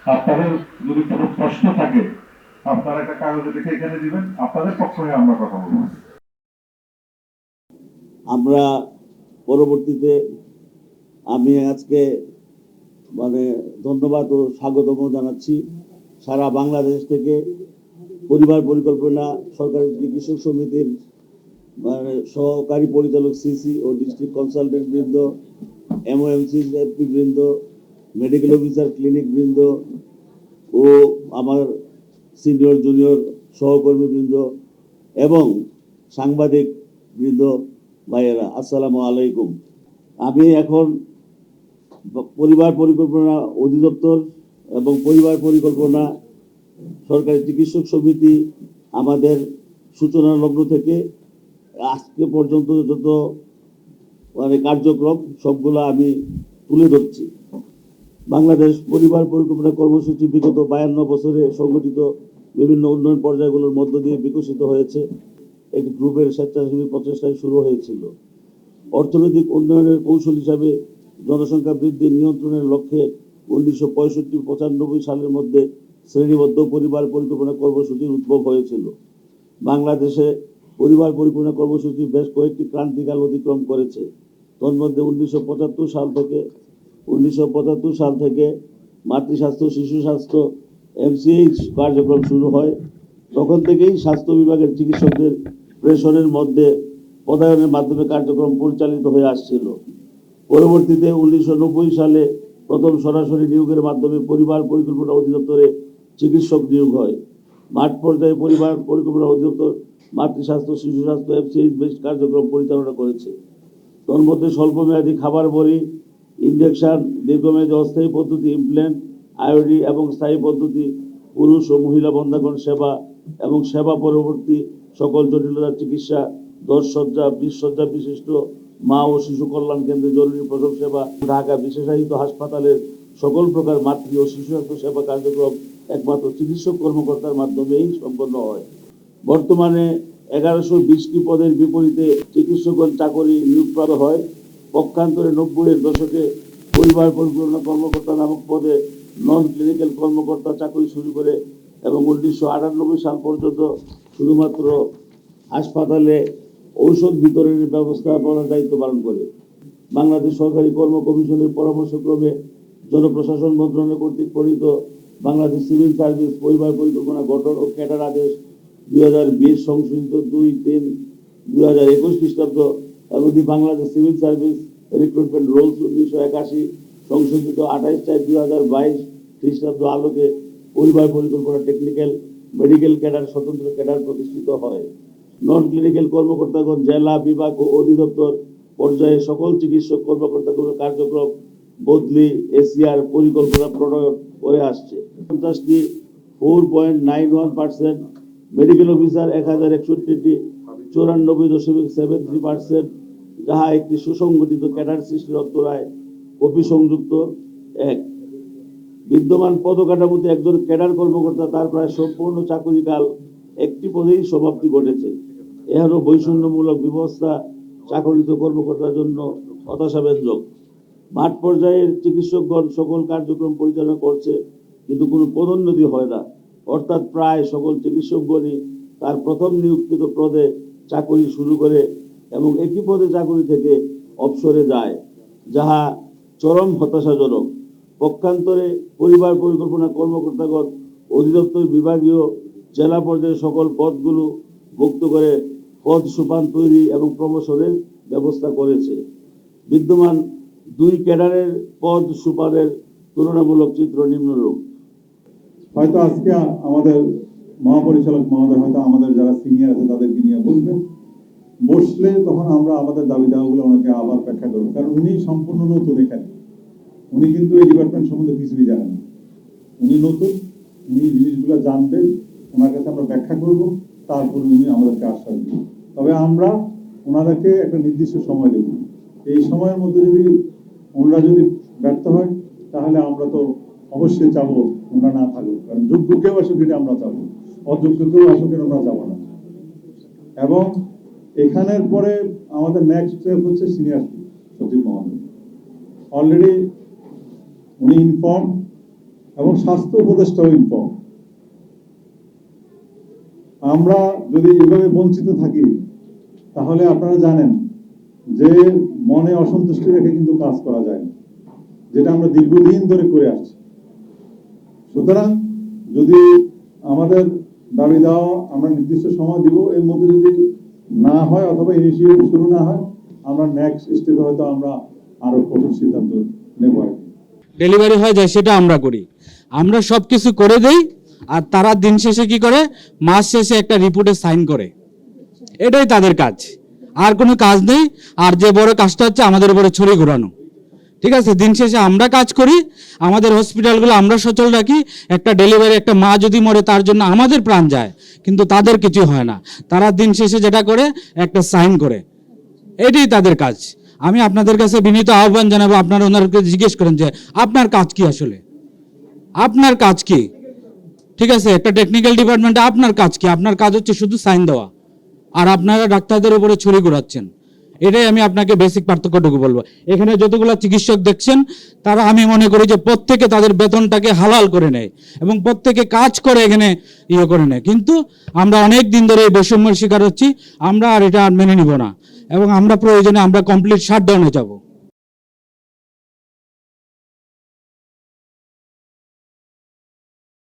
আপনাদের যদি কোনো প্রশ্ন থাকে আপনারা একটা কাগজে লিখে এখানে দিবেন, আপনাদের পক্ষ হয়ে আমরা কথা বলবো। আমরা পরবর্তীতে আমি আজকে ধন্যবাদ ও স্বাগতম জানাচ্ছি সারা বাংলাদেশ থেকে পরিবার পরিকল্পনা সরকারি চিকিৎসক সমিতির সহকারী পরিচালক সিসি ও ডিস্ট্রিক্ট কনসালটেন্ট বৃন্দ, এমওএমসি বৃন্দ, মেডিকেল অফিসার ক্লিনিক বৃন্দ ও আমার সিনিয়র জুনিয়র সহকর্মী বৃন্দ এবং সাংবাদিক বৃন্দ ভাইয়েরা, আসসালামু আলাইকুম। আমি এখন পরিবার পরিকল্পনা অধিদপ্তর এবং পরিবার পরিকল্পনা সরকারি চিকিৎসক সমিতি আমাদের সূচনা লগ্ন থেকে আজকে পর্যন্ত যত কার্যক্রম সবগুলো আমি তুলে ধরছি। বাংলাদেশ পরিবার পরিকল্পনা কর্মসূচি বিগত 52 বছরে সংগঠিত বিভিন্ন উন্নয়ন পর্যায়গুলোর মধ্য দিয়ে বিকশিত হয়েছে। একটি গ্রুপের স্বেচ্ছাসেবী প্রচেষ্টায় শুরু হয়েছিল। অর্থনৈতিক উন্নয়নের কৌশল হিসাবে জনসংখ্যা বৃদ্ধি নিয়ন্ত্রণের লক্ষ্যে 1965-95 সালের মধ্যে শ্রেণীবদ্ধ পরিবার পরিকল্পনা কর্মসূচির উদ্ভব হয়েছিল। বাংলাদেশে পরিবার পরিকল্পনা কর্মসূচি বেশ কয়েকটি ক্রান্তিকাল অতিক্রম করেছে। তন্মধ্যে 1975 সাল থেকে মাতৃস্বাস্থ্য শিশু স্বাস্থ্য এমসিএইচ কার্যক্রম শুরু হয়। তখন থেকেই স্বাস্থ্য বিভাগের চিকিৎসকদের প্রেষণের মধ্যে পদায়নের মাধ্যমে কার্যক্রম পরিচালিত হয়ে আসছিল। পরবর্তীতে 1990 সালে প্রথম সরাসরি নিয়োগের মাধ্যমে পরিবার পরিকল্পনা অধিদপ্তরে চিকিৎসক নিয়োগ হয়। মাঠ পর্যায়ে পরিবার পরিকল্পনা অধিদপ্তর মাতৃস্বাস্থ্য শিশু স্বাস্থ্য এমসিএইচ বেস কার্যক্রম পরিচালনা করেছে। তন্মধ্যে স্বল্পমেয়াদী খাবার বড়ি, ইনজেকশন, দীর্ঘমেয়াদী অস্থায়ী পদ্ধতি ইমপ্ল্যান্ট, আইওডি এবং স্থায়ী পদ্ধতি, পুরুষ ও মহিলা বন্ধাকরণ সেবা এবং সেবা পরবর্তী সকল জটিলতার চিকিৎসা, 10 শয্যা 20 শয্যা বিশিষ্ট মা ও শিশু কল্যাণ কেন্দ্রে জরুরি প্রসব সেবা, ঢাকা বিশেষায়িত হাসপাতালের সকল প্রকার মাতৃ ও শিশু স্বাস্থ্য সেবা কার্যক্রম একমাত্র চিকিৎসক কর্মকর্তার মাধ্যমেই সম্পন্ন হয়। বর্তমানে 1120টি পদের বিপরীতে চিকিৎসকগণ চাকরি নিয়োগপ্রাপ্ত হয়। পক্ষান্তরে 90-এর দশকে পরিবার পরিকল্পনা কর্মকর্তা নামক পদে নন ক্লিনিক্যাল কর্মকর্তা চাকরি শুরু করে এবং 1998 সাল পর্যন্ত শুধুমাত্র হাসপাতালে ঔষধ বিতরণের ব্যবস্থাপনার দায়িত্ব পালন করে। বাংলাদেশ সরকারি কর্ম কমিশনের পরামর্শক্রমে জনপ্রশাসন মন্ত্রণালয় কর্তৃক প্রণীত বাংলাদেশ সিভিল সার্ভিস পরিবার পরিকল্পনা গঠন ও ক্যাডার আদেশ 2020 সংশোধিত 2-3-2021 খ্রিস্টাব্দ এবং Bangladesh civil service recruitment rules 1981 সংশোধিত 28-4-2022 খ্রিস্টাব্দ আলোকে পরিবার পরিকল্পনা টেকনিক্যাল মেডিকেল ক্যাডার স্বতন্ত্র ক্যাডার প্রতিষ্ঠিত হয়। নন ক্লিনিক্যাল কর্মকর্তাগণ জেলা বিভাগ ও অধিদপ্তর পর্যায়ে সকল চিকিৎসক কর্মকর্তাগুলোর কার্যক্রম বদলি এসিআর পরিকল্পনা প্রণয়ন করে আসছে। 50টি 4.91%, মেডিকেল অফিসার 1061টি 94.73%, যাহা একটি সুসংগঠিত ক্যাডার সৃষ্টির অন্তরায় কপি সংযুক্ত। 1, বিদ্যমান পদকাঠামোতে একজন ক্যাডার কর্মকর্তা তার প্রায় সম্পূর্ণ চাকুরিকাল একটি পদেই সমাপ্তি ঘটেছে। এরও বৈষম্যমূলক ব্যবস্থা চাকরিত কর্মকর্তার জন্য হতাশাব্যঞ্জক। মাঠ পর্যায়ের চিকিৎসকগণ সকল কার্যক্রম পরিচালনা করছে, কিন্তু কোনো পদোন্নতি হয় না, অর্থাৎ প্রায় সকল চিকিৎসকগণই তার প্রথম নিয়োগকৃত পদে চাকরি শুরু করে এবং একই পদে চাকরি থেকে অবসরে যায়, যাহা চরম হতাশাজনক। পক্ষান্তরে পরিবার পরিকল্পনা কর্মকর্তাগণ অধিদপ্তর বিভাগীয় জেলা পর্যায়ে সকল পদগুলো মুক্ত করে পদ সোপান তৈরি এবং প্রমোশনের ব্যবস্থা করেছে। বিদ্যমান 2 ক্যাডারের পদ সোপানের তুলনামূলক চিত্র নিম্নরূপ। হয়তো আজকে আমাদের মহাপরিচালক মহোদয় হয়তো আমাদের যারা সিনিয়র আছে তাদেরকে নিয়ে বলবেন, বসলে তখন আমরা আমাদের দাবি দাওয়াগুলো ওনাকে আবার ব্যাখ্যা করবো, কারণ উনি সম্পূর্ণ নতুন এখানে। উনি কিন্তু এই ডিপার্টমেন্ট সম্বন্ধে কিছুই জানেন না, উনি নতুন, উনি জিনিসগুলো জানবেন, ওনার কাছে আমরা ব্যাখ্যা করবো, তারপর উনি আমাদেরকে আশ্বাস দেবেন। তবে আমরা ওনাদেরকে একটা নির্দিষ্ট সময় দেব, এই সময়ের মধ্যে যদি ওনারা যদি ব্যর্থ হয় তাহলে আমরা তো অবশ্যই চাবো ওনারা না থাকুক, কারণ যোগ্য কেউ আসুক এটা আমরা চাবো, অযোগ্য কেউ আসুক এটা আমরা যাবো না। এবং এখানের পরে আমাদের নেক্সট স্টেপ হচ্ছে সিনিয়র সচিব মহোদয়। অলরেডি উনি ইনফর্ম এবং স্বাস্থ্য উপদেষ্টাও ইনফর্ম। আমরা যদি এভাবে বঞ্চিত থাকি তাহলে আপনারা জানেন যে মনে অসন্তুষ্টি রেখে কিন্তু কাজ করা যায় না, যেটা আমরা দীর্ঘদিন ধরে করে আসছি। সুতরাং যদি আমাদের দাবি দেওয়া আমরা নির্দিষ্ট সময় দিব, এর মধ্যে যদি না হয় অথবা ইনিশিয়েটিভ শুরু না হয়, আমরা নেক্সট স্টেপে হয়তো আমরা আরো কঠোর সিদ্ধান্ত নেব। ডেলিভারি হয়ে যায় সেটা আমরা করি, আমরা সবকিছু করে দেই, আর তারা দিন শেষে কি করে, মাস শেষে একটা রিপোর্টে সাইন করে। এটাই তাদের কাজ, আর কোনো কাজ নেই। আর যে বড় কাজটা হচ্ছে আমাদের উপরে ছড়ি ঘোরানো। ঠিক আছে, দিন শেষে আমরা কাজ করি, আমাদের হসপিটালগুলো আমরা সচল রাখি। একটা ডেলিভারি, একটা মা যদি মরে তার জন্য আমাদের প্রাণ যায়, কিন্তু তাদের কিছু হয় না। তারা দিন শেষে যেটা করে, একটা সাইন করে। এটাই তাদের কাজ। আমি আপনাদের কাছে বিনীত আহ্বান জানাবো, আপনারা ওনাদেরকে জিজ্ঞেস করেন যে আপনার কাজ কি, আসলে আপনার কাজ কি। ঠিক আছে, একটা টেকনিক্যাল ডিপার্টমেন্টে আপনার কাজ কি? আপনার কাজ হচ্ছে শুধু সাইন দেওয়া, আর আপনারা ডাক্তারদের উপরে ছড়ি ঘোরাচ্ছেন। এটাই আমি আপনাকে বেসিক পার্থক্যটুকু বলবো। এখানে যতগুলো চিকিৎসক দেখছেন, তারা আমি মনে করি যে প্রত্যেকে তাদের বেতনটাকে হালাল করে নেয় এবং প্রত্যেকে কাজ করে এখানে করে নেয়। কিন্তু আমরা অনেক দিন ধরে এই বৈষম্যের শিকার হচ্ছি। আমরা আর এটা আর মেনে নিব না, এবং আমরা প্রয়োজনে আমরা কমপ্লিট শাটডাউনে যাব।